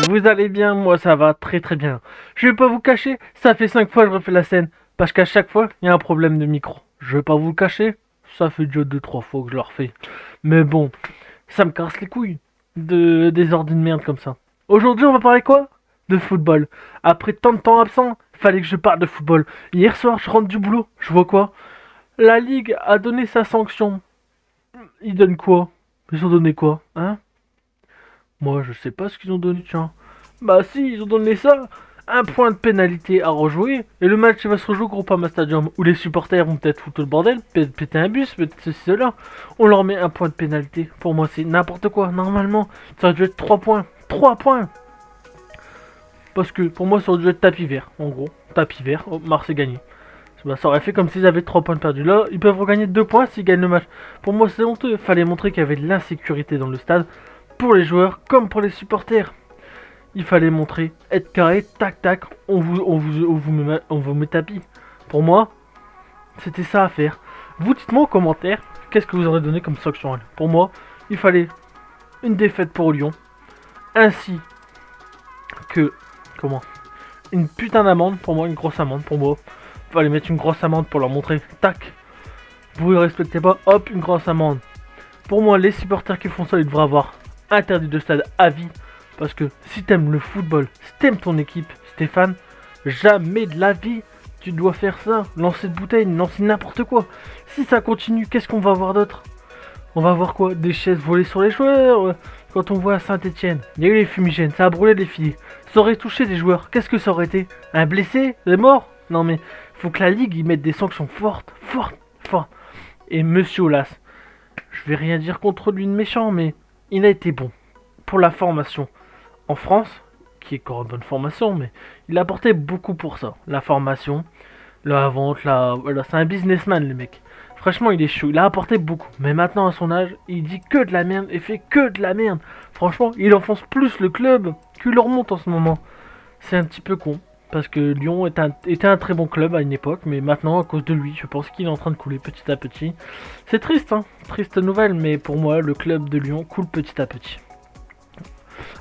Vous allez bien? Moi ça va très très bien. Je vais pas vous cacher, ça fait 5 fois que je refais la scène. Parce qu'à chaque fois, il y a un problème de micro. Je vais pas vous le cacher, ça fait déjà 2-3 fois que je le refais. Mais bon, ça me casse les couilles des ordres de merde comme ça. Aujourd'hui on va parler quoi? De football. Après tant de temps absent, fallait que je parle de football. Hier soir je rentre du boulot, je vois quoi? La Ligue a donné sa sanction. Ils donnent quoi? Ils ont donné quoi? Hein? Moi, je sais pas ce qu'ils ont donné, tiens. Bah si, ils ont donné ça. Un point de pénalité à rejouer. Et le match il va se rejouer au Groupama Stadium. Où les supporters vont peut-être foutre le bordel, peut-être péter un bus, peut-être ceci, cela. On leur met un point de pénalité. Pour moi, c'est n'importe quoi. Normalement, ça aurait dû être 3 points. 3 points. Parce que pour moi, ça aurait dû être tapis vert. En gros, tapis vert. Oh, Marseille gagné. Bah, ça aurait fait comme s'ils avaient 3 points de perdus. Là, ils peuvent regagner 2 points s'ils gagnent le match. Pour moi, c'est honteux. Fallait montrer qu'il y avait de l'insécurité dans le stade. Pour les joueurs comme pour les supporters. Il fallait montrer, être carré, tac tac, on vous met tapis. Pour moi, c'était ça à faire. Vous dites-moi en commentaire, qu'est-ce que vous aurez donné comme sanction. Pour moi, il fallait une défaite pour Lyon, ainsi que, comment, une putain d'amende, pour moi, une grosse amende, pour moi. Il fallait mettre une grosse amende pour leur montrer, tac, vous ne respectez pas, hop, une grosse amende. Pour moi, les supporters qui font ça, ils devraient avoir interdit de stade à vie. Parce que si t'aimes le football, si t'aimes ton équipe, Stéphane, jamais de la vie tu dois faire ça. Lancer de bouteilles, lancer n'importe quoi. Si ça continue, qu'est-ce qu'on va voir d'autre? On va voir quoi? Des chaises volées sur les joueurs. Quand on voit à Saint-Etienne, il y a eu les fumigènes, ça a brûlé les filles. Ça aurait touché des joueurs, qu'est-ce que ça aurait été? Un blessé? Des morts? Non mais, faut que la Ligue y mette des sanctions fortes, fortes, fortes. Et Monsieur Olas, je vais rien dire contre lui de méchant, mais il a été bon pour la formation en France, qui est encore une bonne formation, mais il a apporté beaucoup pour ça. La formation, la vente, voilà, c'est un businessman le mec. Franchement, il est chaud, il a apporté beaucoup. Mais maintenant, à son âge, il dit que de la merde et fait que de la merde. Franchement, il enfonce plus le club qu'il le remonte en ce moment. C'est un petit peu con. Parce que Lyon était un très bon club à une époque, mais maintenant, à cause de lui, je pense qu'il est en train de couler petit à petit. C'est triste, hein, triste nouvelle, mais pour moi, le club de Lyon coule petit à petit.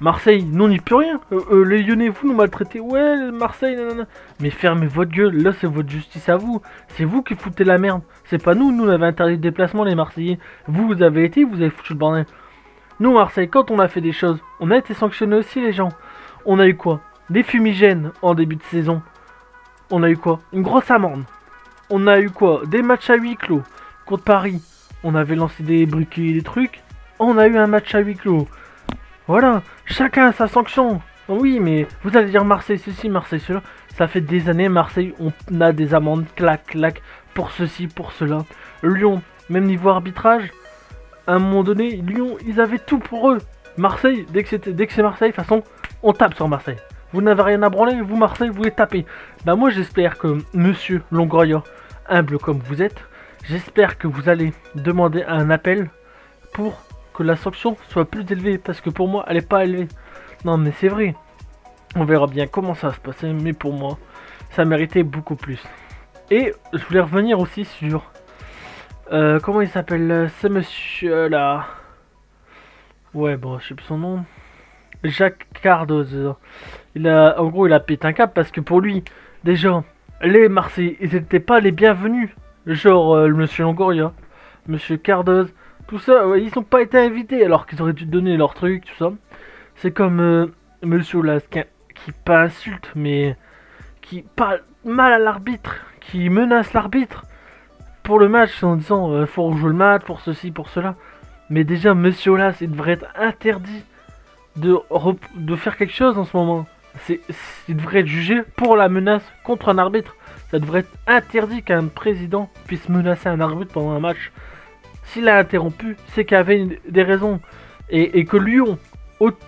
Marseille, nous on n'y peut rien. Les Lyonnais, vous nous maltraitez. Ouais, Marseille, nanana. Mais fermez votre gueule, là c'est votre justice à vous. C'est vous qui foutez la merde. C'est pas nous, nous on avait interdit de déplacement les Marseillais. Vous avez été, vous avez foutu le bordel. Nous Marseille, quand on a fait des choses, on a été sanctionnés aussi les gens. On a eu quoi? Des fumigènes en début de saison. On a eu quoi? Une grosse amende. On a eu quoi? Des matchs à huis clos. Contre Paris, on avait lancé des briquets et des trucs. On a eu un match à huis clos. Voilà, chacun a sa sanction. Oui, mais vous allez dire Marseille ceci, Marseille cela. Ça fait des années, Marseille, on a des amendes, clac, clac, pour ceci, pour cela. Lyon, même niveau arbitrage, à un moment donné, Lyon, ils avaient tout pour eux. Marseille, dès que c'est Marseille, de toute façon, on tape sur Marseille. Vous n'avez rien à branler, vous Marseille, vous les tapez. Bah moi j'espère que Monsieur Longoria, humble comme vous êtes, j'espère que vous allez demander un appel pour que la sanction soit plus élevée, parce que pour moi elle est pas élevée. Non mais c'est vrai, on verra bien comment ça va se passer, mais pour moi ça méritait beaucoup plus. Et je voulais revenir aussi sur comment il s'appelle ce monsieur là. Ouais bon je sais plus son nom. Jacques Cardoz. En gros il a pété un cap parce que pour lui déjà les Marseillais ils étaient pas les bienvenus. Genre le monsieur Longoria, monsieur Cardoz. Tout ça, ouais, ils n'ont pas été invités alors qu'ils auraient dû donner leur truc, tout ça. C'est comme Monsieur Lasquin qui pas insulte, mais qui parle mal à l'arbitre, qui menace l'arbitre pour le match en disant faut rejouer le match pour ceci, pour cela. Mais déjà, Monsieur Olas, il devrait être interdit de faire quelque chose en ce moment. Il devrait être jugé pour la menace contre un arbitre. Ça devrait être interdit qu'un président puisse menacer un arbitre pendant un match. S'il a interrompu, c'est qu'il y avait des raisons. Et que Lyon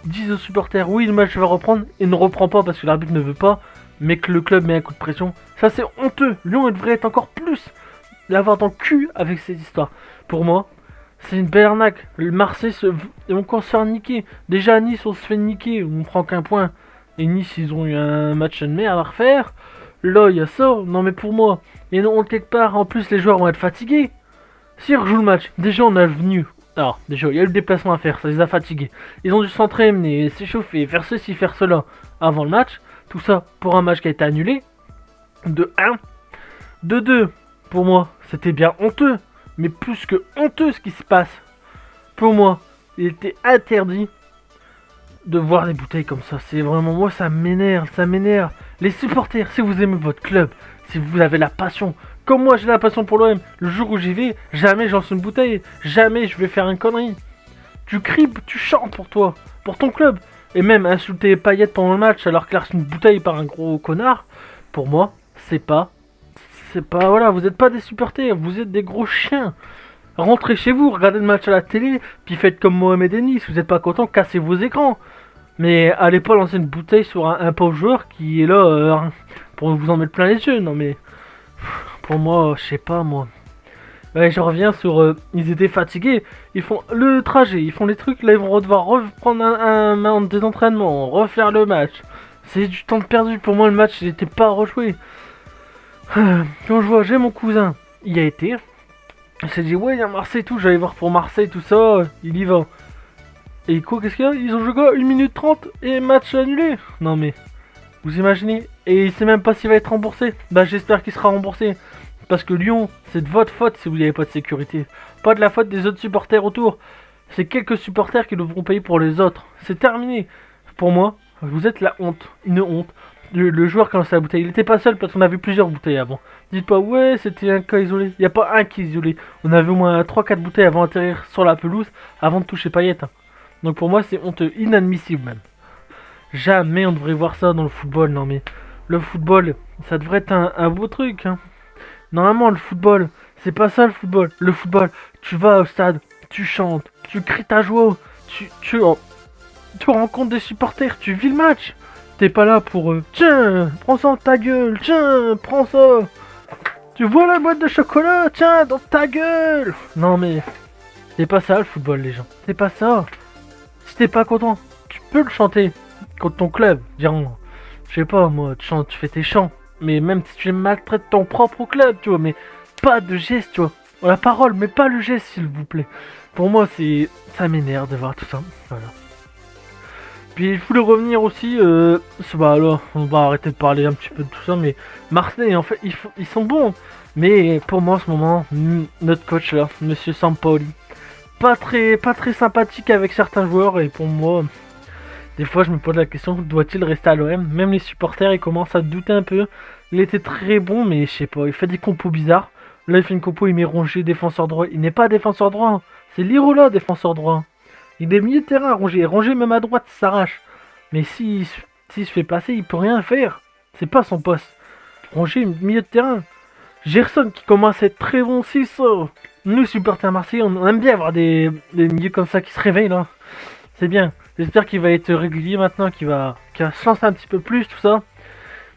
dise aux supporters, oui, le match va reprendre, et ne reprend pas parce que l'arbitre ne veut pas, mais que le club met un coup de pression. Ça, c'est honteux. Lyon, il devrait être encore plus l'avoir dans le cul avec ces histoires. Pour moi, c'est une belle arnaque. Le Marseille, on commence à se faire niquer. Déjà, à Nice, on se fait niquer. On prend qu'un point. Et Nice, ils ont eu un match de merde à refaire. Là, il y a ça. Non, mais pour moi, et non, quelque part, en plus, les joueurs vont être fatigués. Si on rejoue le match, déjà on a venu Alors, déjà, il y a eu le déplacement à faire, ça les a fatigués. Ils ont dû s'entraîner, s'échauffer, faire ceci, faire cela avant le match. Tout ça pour un match qui a été annulé. De 1. De 2. Pour moi, c'était bien honteux. Mais plus que honteux ce qui se passe. Pour moi, il était interdit de voir des bouteilles comme ça. C'est vraiment, moi, ça m'énerve, ça m'énerve. Les supporters, si vous aimez votre club, si vous avez la passion, comme moi j'ai la passion pour l'OM, le jour où j'y vais, jamais je lance une bouteille, jamais je vais faire une connerie. Tu cries, tu chantes pour toi, pour ton club. Et même insulter Payet pendant le match alors qu'il lance une bouteille par un gros connard, pour moi, voilà, vous n'êtes pas des supporters, vous êtes des gros chiens. Rentrez chez vous, regardez le match à la télé, puis faites comme Mohamed Denis, si vous n'êtes pas content, cassez vos écrans. Mais allez pas lancer une bouteille sur un pauvre joueur qui est là pour vous en mettre plein les yeux. Non mais, pour moi, je sais pas moi. Ouais, je reviens sur, ils étaient fatigués, ils font le trajet, ils font les trucs, là ils vont devoir reprendre des entraînements, refaire le match. C'est du temps perdu, pour moi le match il était pas rejoué. Quand je vois, j'ai mon cousin, il y a été, il s'est dit ouais il y a Marseille tout, j'allais voir pour Marseille tout ça, il y va. Et quoi, qu'est-ce qu'il y a? Ils ont joué quoi, 1 minute 30 et match annulé. Non mais, vous imaginez? Et il sait même pas s'il va être remboursé. Bah j'espère qu'il sera remboursé. Parce que Lyon, c'est de votre faute si vous n'avez pas de sécurité. Pas de la faute des autres supporters autour. C'est quelques supporters qui devront payer pour les autres. C'est terminé. Pour moi, vous êtes la honte. Une honte. Le joueur qui a lancé la bouteille, il était pas seul parce qu'on a vu plusieurs bouteilles avant. Dites pas ouais c'était un cas isolé. Il n'y a pas un qui est isolé. On avait au moins 3-4 bouteilles avant d'atterrir sur la pelouse avant de toucher Payet. Donc pour moi c'est honteux, inadmissible même. Jamais on devrait voir ça dans le football, non mais le football, ça devrait être un beau truc. Hein. Normalement le football, c'est pas ça le football. Le football, tu vas au stade, tu chantes, tu cries ta joie, tu rencontres des supporters, tu vis le match. T'es pas là pour tiens, prends ça dans ta gueule, tiens, prends ça. Tu vois la boîte de chocolat, tiens, dans ta gueule. Non mais, c'est pas ça le football les gens, c'est pas ça. Si t'es pas content, tu peux le chanter contre ton club. Diront, je sais pas moi, tu chantes, tu fais tes chants. Mais même si tu maltraites ton propre club, tu vois, mais pas de geste, tu vois. La parole, mais pas le geste, s'il vous plaît. Pour moi, ça m'énerve de voir tout ça. Voilà. Puis je voulais revenir aussi, bah là, on va arrêter de parler un petit peu de tout ça, mais Marseille, en fait, ils sont bons. Mais pour moi, en ce moment, notre coach là, Monsieur Sampaoli, pas très sympathique avec certains joueurs et pour moi, des fois je me pose la question, doit-il rester à l'OM? Même les supporters ils commencent à douter un peu. Il était très bon mais je sais pas, il fait des compos bizarres. Là il fait une compo, il met Rongier défenseur droit. Il n'est pas défenseur droit, hein. C'est Lirola défenseur droit. Il est milieu de terrain Rongier. Rongier même à droite il s'arrache. Mais s'il se fait passer, il peut rien faire. C'est pas son poste. Rongier milieu de terrain. Gerson qui commence à être très bon aussi ça. Nous, supporters marseillais, on aime bien avoir des milieux comme ça qui se réveillent là. C'est bien. J'espère qu'il va être régulier maintenant, qu'il va se lancer un petit peu plus, tout ça.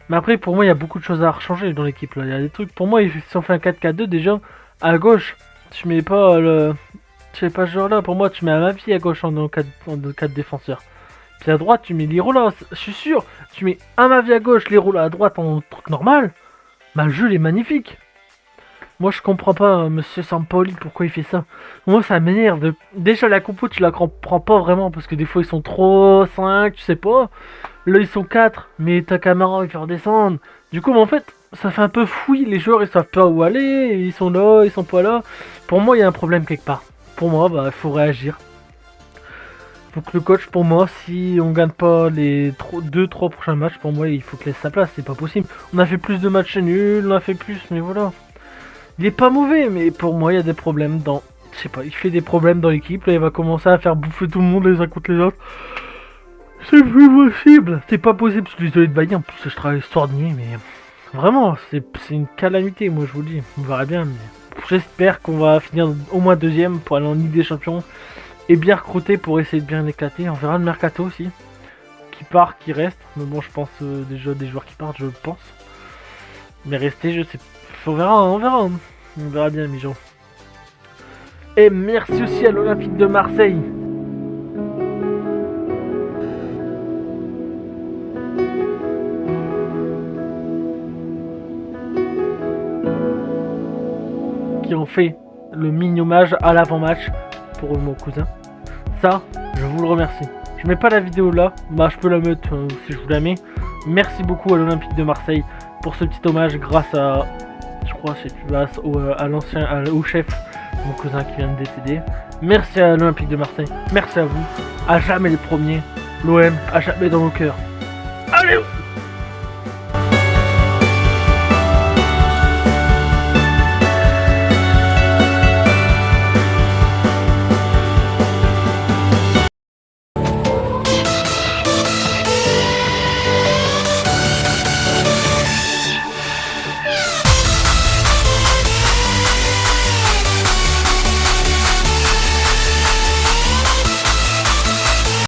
Mais après, pour moi, il y a beaucoup de choses à changer dans l'équipe là. Il y a des trucs. Pour moi, si on fait un 4-4-2, déjà, à gauche, tu mets pas le. Tu mets pas ce genre là. Pour moi, tu mets Amavi à gauche en 4 défenseurs. Puis à droite, tu mets Lirola. Je suis sûr. Tu mets Amavi à gauche, Lirola à droite en truc normal. Bah, le jeu, il est magnifique. Moi je comprends pas Monsieur Sampaoli pourquoi il fait ça. Moi ça m'énerve. Déjà la compo tu la comprends pas vraiment parce que des fois ils sont trop 5, tu sais pas. Là ils sont 4, mais ta caméra il fait redescendre. Du coup en fait ça fait un peu fouille, les joueurs ils savent pas où aller, ils sont là, ils sont pas là. Pour moi il y a un problème quelque part. Pour moi bah il faut réagir. Faut que le coach pour moi si on gagne pas les 2-3 prochains matchs pour moi il faut qu'il laisse sa place, c'est pas possible. On a fait plus de matchs nuls, on a fait plus mais voilà. Il est pas mauvais, mais pour moi, il y a des problèmes dans... Je sais pas, il fait des problèmes dans l'équipe. Là, il va commencer à faire bouffer tout le monde les uns contre les autres. C'est plus possible. C'est pas possible. Je suis désolé de bailler. En plus, je travaille ce soir de nuit, mais... Vraiment, c'est une calamité, moi, je vous le dis. On verra bien, mais... J'espère qu'on va finir au moins deuxième pour aller en Ligue des Champions. Et bien recruter pour essayer de bien éclater. On verra le mercato aussi. Qui part, qui reste. Mais bon, je pense déjà des joueurs qui partent, je pense. Mais rester, je sais pas. On verra, on verra. On verra bien, mes gens. Et merci aussi à l'Olympique de Marseille. Qui ont fait le mini hommage à l'avant-match pour mon cousin. Ça, je vous le remercie. Je mets pas la vidéo là, bah je peux la mettre si je vous la mets. Merci beaucoup à l'Olympique de Marseille pour ce petit hommage grâce à, je crois, à l'ancien, au chef, mon cousin qui vient de décéder. Merci à l'Olympique de Marseille, merci à vous. À jamais les premiers, l'OM, à jamais dans nos cœurs. Allez!